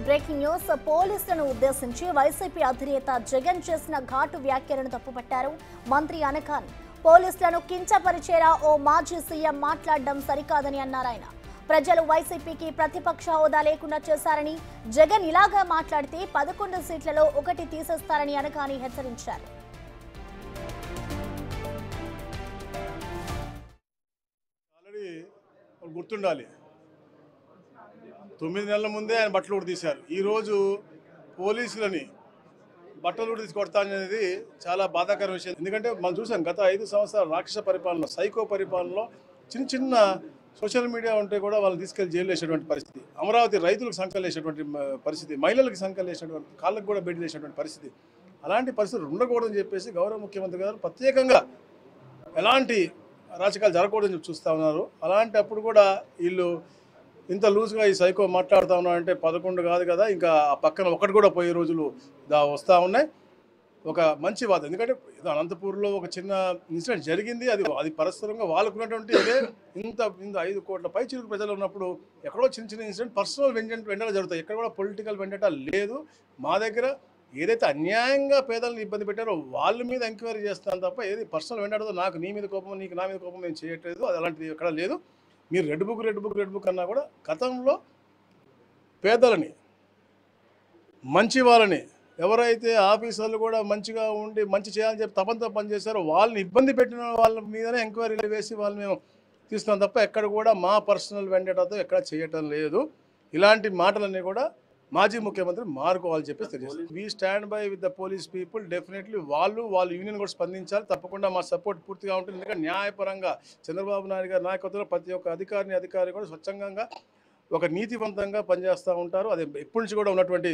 Breaking news. పోలీసులను ఉద్దేశించి YCP అధినేత జగన్ చేసిన ఘాటు వ్యాఖ్యలను తప్పుపట్టారు మంత్రి అనకాని. పోలీసులను కించపరిచేలా ఓ మాజీ సీఎం మాట్లాడడం సరికాదని అన్నారు ఆయన. ప్రజలు వైసీపీకి ప్రతిపక్ష హోదా లేకుండా చేశారని, జగన్ ఇలాగా మాట్లాడితే 11 సీట్లలో 1 తీసేస్తారని అనకాని హెచ్చరించారు. గుర్తుండాలి, 9 నెలల ముందే ఆయన బట్టలు కూడా తీశారు. ఈరోజు పోలీసులని బట్టలు కూడా తీసి కొడతాననేది చాలా బాధాకర విషయం. ఎందుకంటే మనం చూసాం గత 5 సంవత్సరాల రాక్షస పరిపాలనలో, సైకో పరిపాలనలో చిన్న చిన్న సోషల్ మీడియా ఉంటే కూడా వాళ్ళని తీసుకెళ్లి జైలు వేసేటువంటి పరిస్థితి, అమరావతి రైతులకు సంకలు వేసేటువంటి పరిస్థితి, మహిళలకు సంకలు వేసేటువంటి, కాళ్ళకు కూడా బెడ్ వేసేటువంటి పరిస్థితి. అలాంటి పరిస్థితులు ఉండకూడదని చెప్పేసి గౌరవ ముఖ్యమంత్రి గారు ప్రత్యేకంగా ఎలాంటి రాజకీయాలు జరగకూడదని చూస్తూ ఉన్నారు. అలాంటి అప్పుడు కూడా వీళ్ళు ఇంత లూజ్గా ఈ సైకో మాట్లాడుతూ ఉన్నారంటే 11 కాదు కదా, ఇంకా ఆ పక్కన ఒకటి కూడా పోయే రోజులు వస్తూ ఉన్నాయి. ఒక మంచి వాదం, ఎందుకంటే అనంతపూర్లో ఒక చిన్న ఇన్సిడెంట్ జరిగింది. అది పరస్పరంగా వాళ్ళకున్నటువంటి ఇంత 5 కోట్ల పై చిరుకు ప్రజలు ఉన్నప్పుడు ఎక్కడో చిన్న చిన్న ఇన్సిడెంట్ పర్సనల్ వెండట జరుగుతాయి. ఎక్కడ కూడా పొలిటికల్ వెండట లేదు. మా దగ్గర ఏదైతే అన్యాయంగా పేదలను ఇబ్బంది పెట్టారో వాళ్ళ మీద ఎంక్వైరీ చేస్తాను తప్ప ఏది పర్సనల్ వెంటాడదో నాకు నీ మీద కోపం, నీకు నా మీద కోపం నేను చేయట్లేదు. అది అలాంటిది ఎక్కడ లేదు. మీరు రెడ్ బుక్ అన్నా కూడా గతంలో పేదలని, మంచి వాళ్ళని, ఎవరైతే ఆఫీసర్లు కూడా మంచిగా ఉండి మంచి చేయాలని చెప్పి తపంతో పనిచేశారో వాళ్ళని ఇబ్బంది పెట్టిన వాళ్ళ మీదనే ఎంక్వైరీలు వేసి వాళ్ళు మేము తీస్తున్నాం తప్ప ఎక్కడ కూడా మా పర్సనల్ వెండటతో ఎక్కడ చేయటం లేదు. ఇలాంటి మాటలన్నీ కూడా మాజీ ముఖ్యమంత్రి మారుకోవాలని చెప్పేసి తెలియజేస్తారు. We stand by with the police people. Definitely వాళ్ళ యూనియన్ కూడా స్పందించాలి. తప్పకుండా మా సపోర్ట్ పూర్తిగా ఉంటుంది. ఎందుకంటే న్యాయపరంగా చంద్రబాబు నాయుడు గారి నాయకత్వంలో ప్రతి ఒక్క అధికారి కూడా స్వచ్ఛందంగా ఒక నీతివంతంగా పనిచేస్తూ ఉంటారు. అది ఎప్పటి నుంచి కూడా ఉన్నటువంటి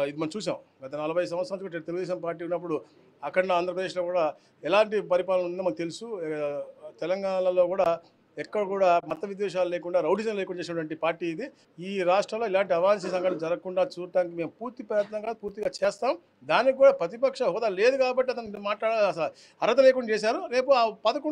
ఇది మనం చూసాం. గత 40 సంవత్సరాల నుంచి తెలుగుదేశం పార్టీ ఉన్నప్పుడు అక్కడ ఆంధ్రప్రదేశ్లో కూడా ఎలాంటి పరిపాలన ఉందో మనకు తెలుసు. తెలంగాణలో కూడా ఎక్కడ కూడా మత విద్వేషాలు లేకుండా, రౌడిజం లేకుండా చేసినటువంటి పార్టీ ఇది. ఈ రాష్ట్రంలో ఇలాంటి అవాంఛనీయ సంఘటనలు జరగకుండా చూడటానికి మేము పూర్తిగా చేస్తాం. దానికి కూడా ప్రతిపక్ష హోదా లేదు కాబట్టి అతను మాట్లాడాలి అర్హత లేకుండా చేశారు. రేపు ఆ 11